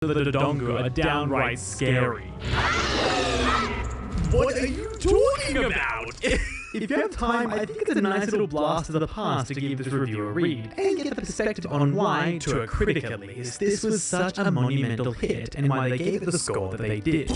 the Dodongo are downright scary. What are you talking about? If you have time, I think it's a nice little blast of the past to give this review a read, and get the perspective on why, to a critic at least, this was such a monumental hit, and why they gave it the score that they did.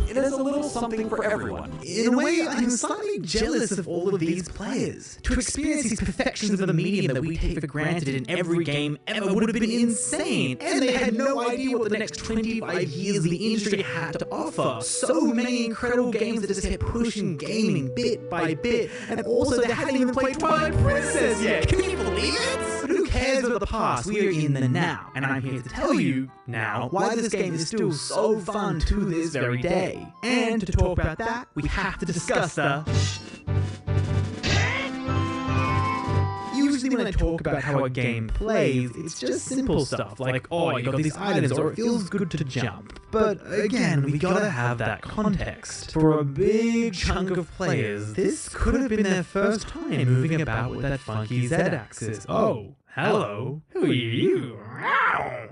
It has a little something for everyone. In a way, I'm slightly jealous of all of these players. To experience these perfections of a medium that we take for granted in every game ever would have been insane, and they had no idea what the next 25 years the industry had to offer. So many incredible games that just kept pushing gaming bit by bit. And also, they hadn't even played Twilight Princess yet. Can you believe it? But who cares about the past? We are in the now. And I'm here to tell you now why this game is still so fun to this very day. And to talk about that, we have to discuss the... Usually when I talk about how a game plays, it's just simple stuff like, oh, you got these items, or it feels good to jump. But again, we gotta have that context. For a big chunk of players, this could have been their first time moving about with that funky Z-axis. Oh, hello, who are you?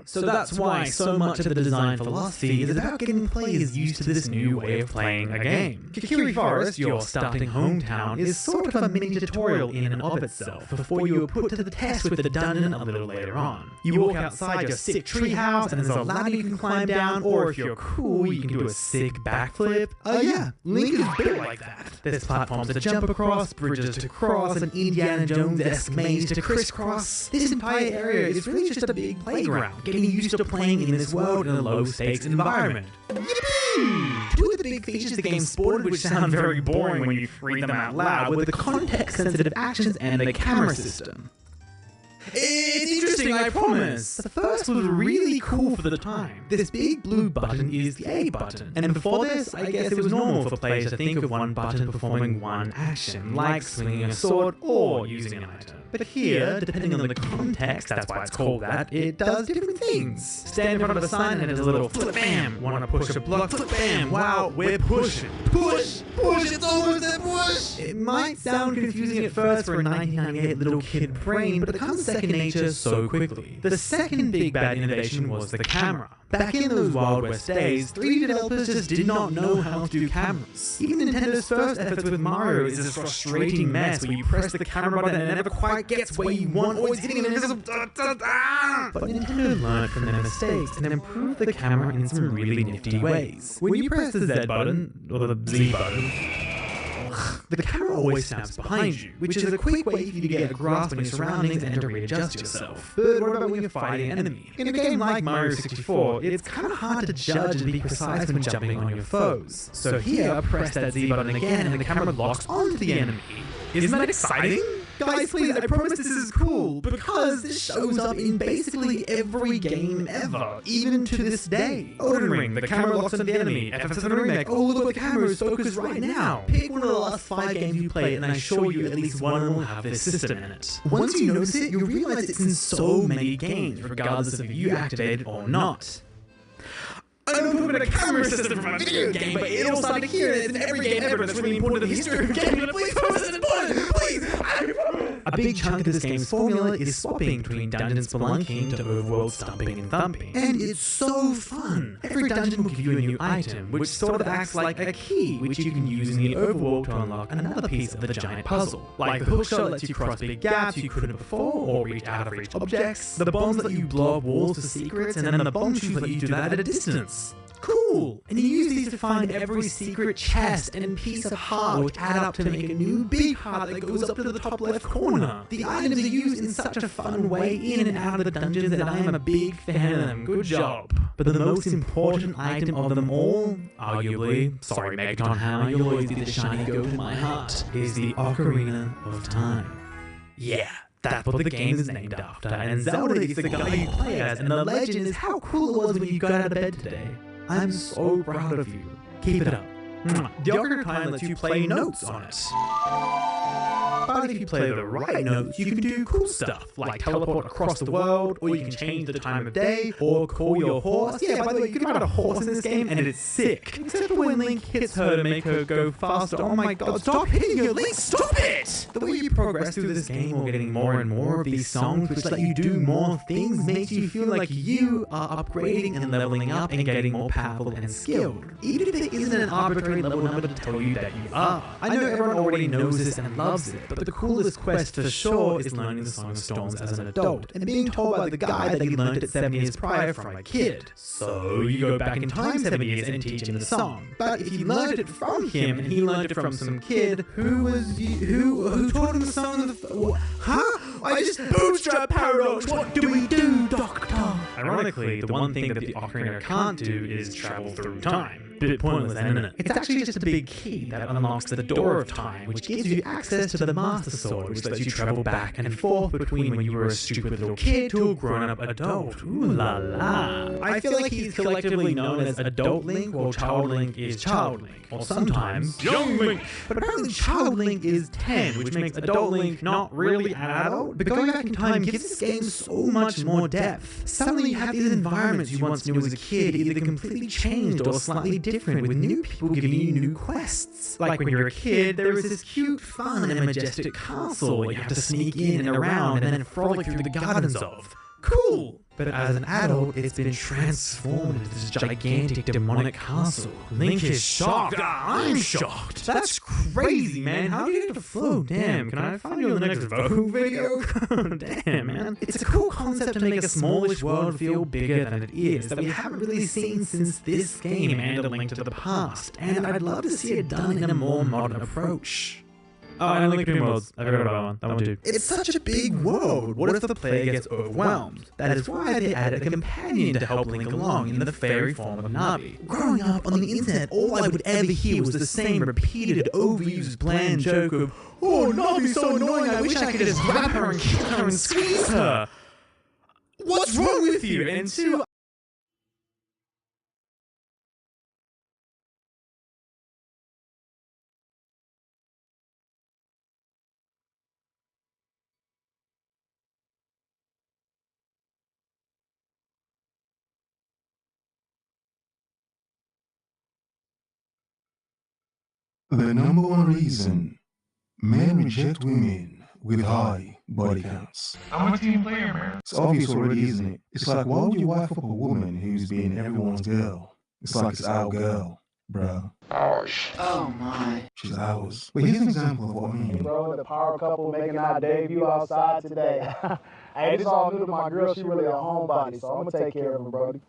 So that's why so much of the design philosophy is about getting players used to this new way of playing a game. Kikiri Forest, your starting hometown, is sort of a mini tutorial in and of itself before you are put to the test with the dungeon a little later on. You walk outside your sick treehouse and there's a ladder you can climb down, or if you're cool, you can do a sick backflip. Yeah, Link is built like that. There's platforms to jump across, bridges to cross, and Indiana Jones-esque maze to crisscross. This entire area is really just a big playground, getting used to playing in this world in a low-stakes environment. Yippee! Two of the big features the game sported, which sound very boring when you read them out loud, were the context-sensitive actions and the camera system. It's interesting, I promise. The first was really cool for the time. This big blue button is the A button. And before this, I guess it was normal for players to think of one button performing one action, like swinging a sword or using an item. But here, depending on the context, that's why it's called that, it does different things. Stand in front of a sign and it does a little flip bam. Want to push a block, flip bam. Wow, we're pushing. Push, push, it's almost a push. It might sound confusing at first for a 1998 little kid brain, but it becomes second nature so quickly. The second big bad innovation was the camera. Back in those Wild West days, 3D developers just did not know how to do cameras. Even Nintendo's first efforts with Mario is this frustrating mess where you press the camera button and it never quite gets where you want, or it's hitting an invisible... But Nintendo learned from their mistakes and improved the camera in some really nifty ways. When you press the Z button, or the Z button, the camera always snaps behind you, which is a quick way for you to get a grasp on your surroundings and to readjust yourself. But what about when you're fighting an enemy? In a game like Mario 64, it's kind of hard to judge and be precise when jumping on your foes. So here, press that Z button again and the camera locks onto the enemy. Isn't that exciting? Guys, please, I promise this is cool, because this shows up in basically every game ever, even to this day. Elden Ring, the camera locks on the enemy. FF7 Remake, oh look, the camera is focused right now. Pick one of the last 5 games you played and I assure you at least one of them will have this system in it. Once you notice it, you'll realize it's in so many games, regardless of if you activate it or not. I don't know about a camera system from a video game, but it all started here and it's in every game ever. That's really important to the history of gaming. Please promise it's important! Please! A big chunk of this game's formula is swapping between dungeon spelunking to overworld stomping and thumping. And it's so fun! Every dungeon will give you a new item, which sort of acts like a key, which you can use in the overworld to unlock another piece of the giant puzzle. Like the hookshot lets you cross big gaps you couldn't before, or reach out of reach objects. The bombs let you blow up walls for secrets, and then the bomb shoes let you do that at a distance. Cool! And you use these to find every secret chest and piece of heart, which add up to make a new big heart that goes up to the top left corner. The items are used in such a fun way in and out of the dungeons that I am a big fan of them. Good job. But the most important item of them all, arguably, sorry Megaton Hammer, you'll always be the shiny goat in my heart, is the Ocarina of Time. Yeah. That's what the game is named after, and Zelda is the guy you play as, and the legend is how cool it was when you got out of bed today. I'm so proud of you. Keep it up. The Ocarina of Time lets you play notes on it. But if you play the right notes, you can do cool stuff, like teleport across the world, or you can change the time of day, or call your horse. Yeah, by the way, you can ride a horse in this game, and it's sick. Except for when Link hits her to make her go faster. Oh my god, stop hitting her, Link, stop it! The way you progress through this game while getting more and more of these songs, which let you do more things, makes you feel like you are upgrading and leveling up and getting more powerful and skilled. Even if there isn't an arbitrary level number to tell you that you are. I know everyone already knows this and loves it, but the coolest quest for sure is learning the Song of Storms as an adult, and being told by the guy that he learned it 7 years prior from a kid. So you go back in time 7 years and teach him the song. But if you learned it from him and he learned it from some kid, who taught him the song of the... Huh? I just bootstrap paradox! What do we do, Doctor? Ironically, the one thing that the Ocarina can't do is travel through time. Bit pointless, isn't it? It's actually just a big key that unlocks the door of time, which gives you access to the Master Sword, which lets you travel back and forth between when you were a stupid little kid to a grown-up adult. Ooh la la. I feel like he's collectively known as Adult Link, while Child Link is Child Link, or sometimes Young Link. But apparently Child Link is 10, which makes Adult Link not really an adult. But going back in time gives this game so much more depth. Suddenly you have these environments you once knew as a kid, either completely changed or slightly different, with new people giving you new quests. Like when you're a kid, there is this cute, fun, and majestic castle you have to sneak in and around and then frolic through the gardens of. Cool! But as an adult, it's been transformed into this gigantic demonic castle. Link is shocked. I'm shocked. That's crazy, man. How do you get the flow? Damn, can I find you in the next Vogue video? Damn, man. It's a cool concept to make a smallish world feel bigger than it is, that we haven't really seen since this game and A Link to the Past. And I'd love to see it done in a more modern approach. Oh, and Link Between Worlds. I forgot about one. That one too. It's such a big world. What if the player gets overwhelmed? That is why they added a companion to help Link along in the fairy form of Navi. Growing up on the internet, all I would ever hear was the same repeated, overused, bland joke of, "Oh, Navi's so annoying, I wish I could just grab her and kick her and squeeze her." What's wrong with you? And two, The number one reason men reject women with high body counts. I'm a team player, man. It's obvious already, isn't it? It's like, why would you wife up a woman who's been everyone's girl? It's like it's our girl, bro. Ours. Oh my. She's ours. But here's an example of what I mean. Bro, the power couple making our debut outside today. Hey, this all new to my girl. She really a homebody, so I'm gonna take care of her, Brody.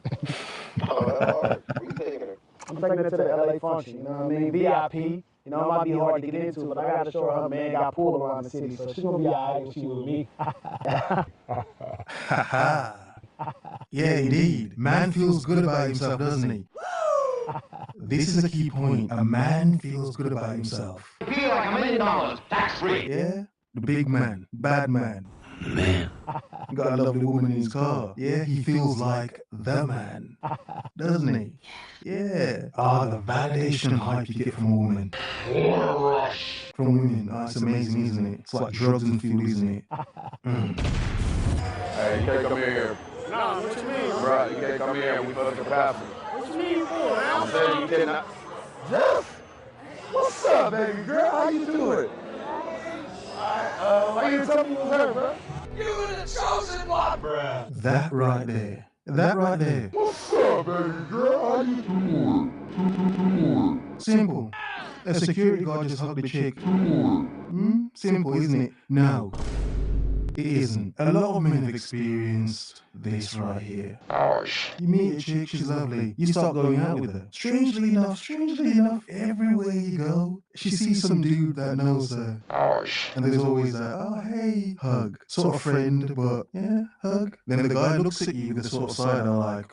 I'm taking her to the LA function, you know what I mean? VIP. You know, it might be hard to get into, but I gotta show her man got pulled around the city, so she's gonna be alright when she with me. Yeah, indeed. Man feels good about himself, doesn't he? This is a key point. A man feels good about himself. Feel like $1 million, tax-free. Yeah? The big man. Bad man. Man. Got a lovely woman in his car. Yeah, he feels like the man. Doesn't he? Yeah. The validation and hype you get from a woman. From women. It's amazing, isn't it? It's like drugs and fuel, isn't it? Hey, you can't come here. Nah, what you mean? Bro, you can't come here and we fuck capacity. What you mean for, man? I'm saying you cannot. Jeff? What's up, baby girl? How you doing? Why you tell me you was hurt, bro? You were the chosen one, bruh. That right there. That right there. What's up, baby girl? How you doing? Simple. A security guard just hugged a chick. Simple, isn't it? No. It isn't. A lot of men have experienced this right here. Ours. You meet a chick, she's lovely. You start going out with her. Strangely enough, everywhere you go, she sees some dude that knows her. Ours. And there's always that, oh, hey, hug. Sort of friend, but yeah, hug. Then the guy looks at you with a sort of side eye like,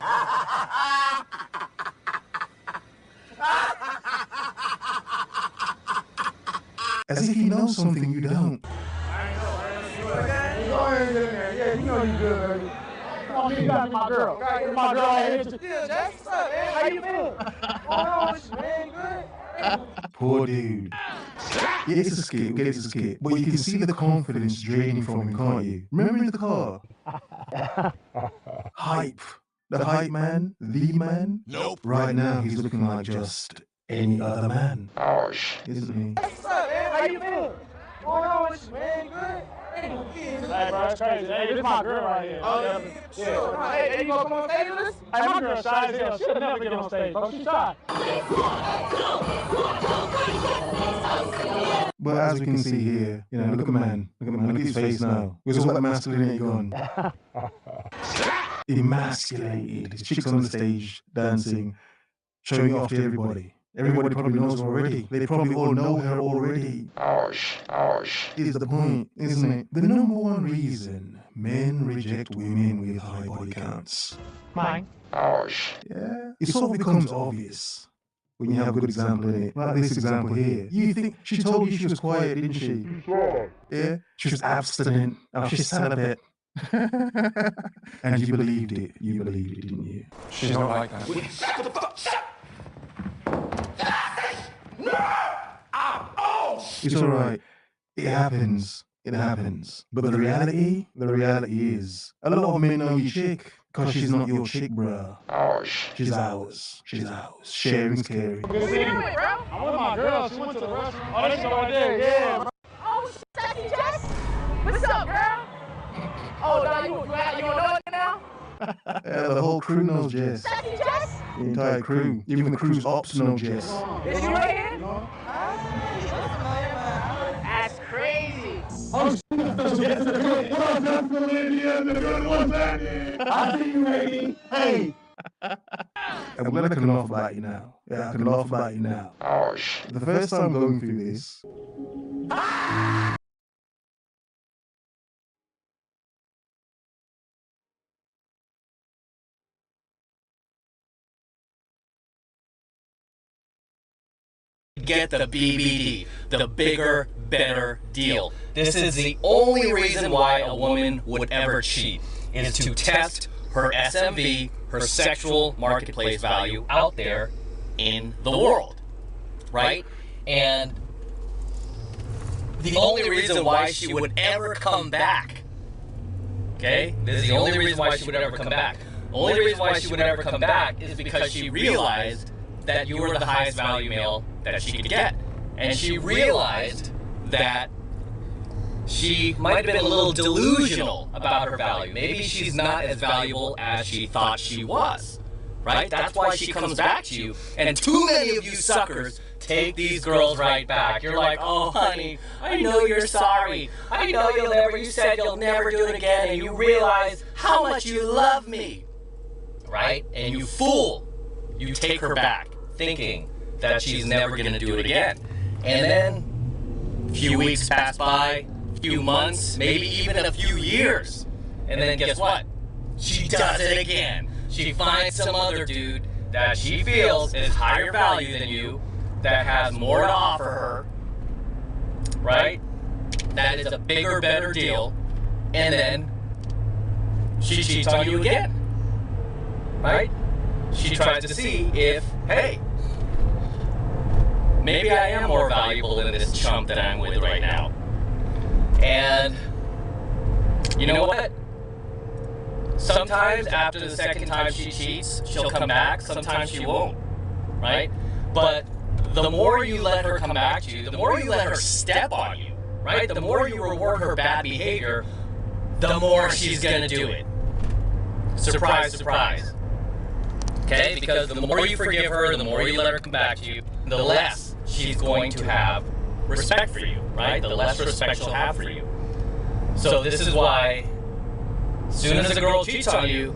as if he knows something you don't. Go ahead and get in there. Yeah, you know you good, baby. Come on, you got my girl. Get my girl out here. Yeah, Jack, what's up, man? How you feeling? What's going on with you, man? You good? Poor dude. Yeah, it's a skit. Okay, it's a skit. But you can see the confidence draining from him, can't you? Remember in the car? Hype. The hype man, the man. Nope. Right now, he's looking like just any other man, isn't he? What's up, man? How you feeling? What's going on with you, man? You good? Hey, bro, it's crazy. Hey, this is my girl right here. Oh, yeah. Hey, you gonna come on stage with us? Hey, my girl shy as hell. She'll never get on stage, bro. She's shy. But as we can see here, you know, look at the man. Look at his face now. Where's all that masculinity gone? Emasculated. His chicks on the stage dancing, showing off to everybody. Everybody probably knows her already. They probably all know her already. Is the point, isn't it? The number one reason men reject women with high body counts. Mine. Yeah. It sort of becomes obvious when you have a good example in it. Like this example here. You think she told you she was quiet, didn't she? Yeah. She was abstinent. Oh, she's celibate. And you believed it. You believed it, didn't you? She's not like that. It's all right. It happens. It happens. But the reality is, a lot of men know your chick, because she's not your chick, bruh. She's ours. She's ours. Sharing's caring. Where you at, bro? I'm with my girl. She went to the restaurant. Oh, that's right there. Yeah, bro. Oh, Sexy Jess? What's up, girl? Oh, now you don't know it now? Yeah, the whole crew knows Jess. Sexy Jess? The entire crew. Even the crew's ops know Jess. Is you right here? No. That's crazy. I see you, lady. Hey. I'm glad I can laugh about you now. Yeah, I can laugh about you now. The first time going through this, get the BBD, the bigger, better deal. This is the only reason why a woman would ever cheat, is to test her SMV, her sexual marketplace value out there in the world, right? And the only reason why she would ever come back, okay? This is the only reason why she would ever come back. The only reason why she would ever come back is because she realized that you were the highest value male that she could get. And she realized that she might have been a little delusional about her value. Maybe she's not as valuable as she thought she was, right? That's why she comes back to you. And too many of you suckers take these girls right back. You're like, oh honey, I know you're sorry. I know you said you'll never do it again, and you realize how much you love me, right? And you fool, you take her back, thinking that she's never going to do it again. And then a few weeks pass by, a few months, maybe even a few years. And then guess what? She does it again. She finds some other dude that she feels is higher value than you, that has more to offer her, right? That is a bigger, better deal. And then she cheats on you again, right? She tries to see if, hey, maybe I am more valuable than this chump that I'm with right now. And you know what? Sometimes after the second time she cheats, she'll come back. Sometimes she won't, right? But the more you let her come back to you, the more you let her step on you, right? The more you reward her bad behavior, the more she's gonna do it. Surprise, surprise. Okay? Because the more you forgive her, the more you let her come back to you, the less she's going to have respect for you, right? The less respect she'll have for you. So this is why, as soon as a girl cheats on you,